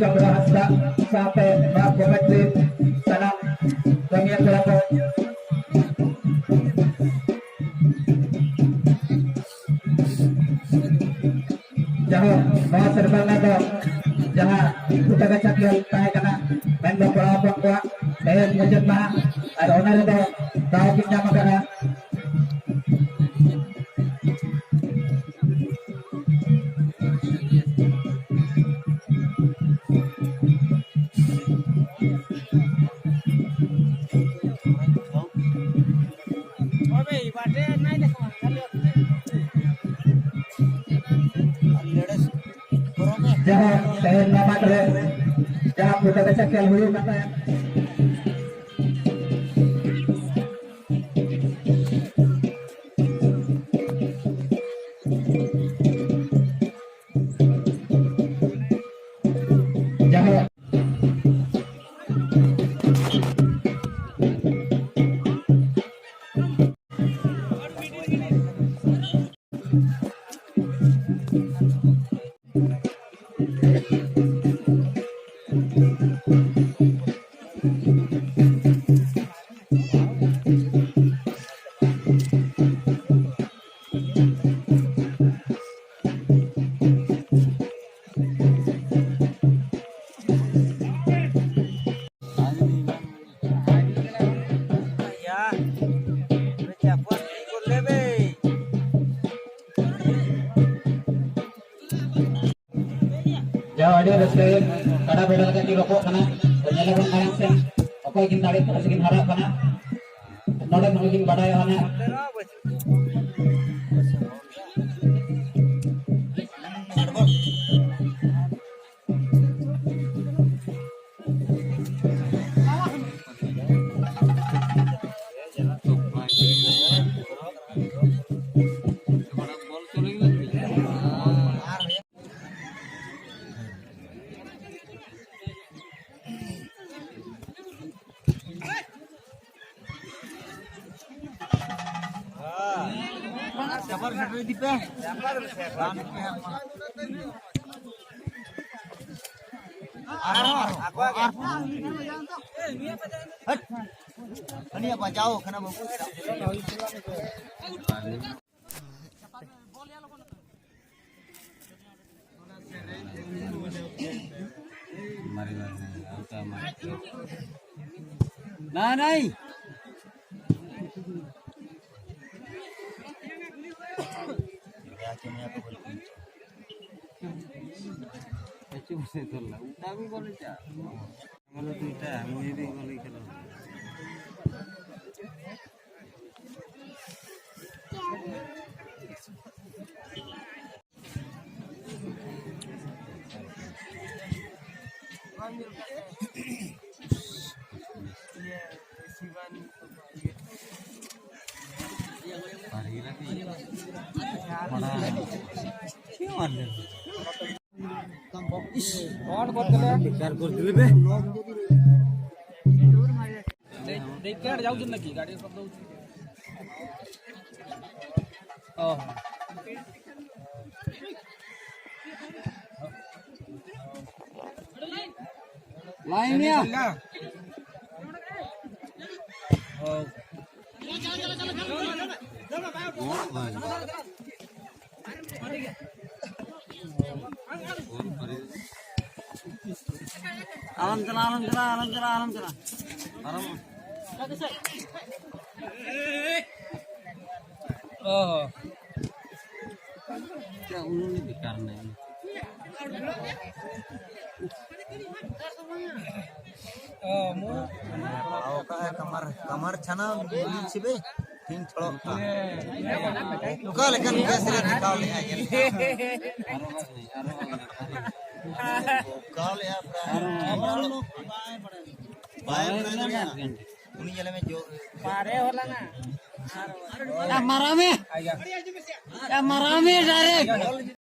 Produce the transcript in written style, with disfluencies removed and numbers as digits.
Chandra Hasta sampai Mbak Geometri Tanam Damian Berapa Jaho Bawa Serban Nado Jaha Kita Gacak Yol Tahe Kana Main Bapak Bangkwa Dayan Mujud Maha Ada Onar Nado Tahu Kimnya Makana Jaha Dayan Mama Tere Jaha Kita Gacak Yol Hulu Kata Jaha Jawa dia reskeun kada bedal ka di rokok kana penyelenggaraan karang sen okoy gin tarik segin harap kana node mungkin badai kana Ini apa jauh kenapa Nah, naik. Cuma itu lah. Tapi boleh cak. Kalau tidak, ini boleh kalau. Lainnya. Oh. Alam kena. Oh. Ya ulun ini karena ini. Oh, mau. kamar chana beli sibe ting tholo kal kan kesre kal ya kal ya uni jale में जो पारे होला ना या मरा में direct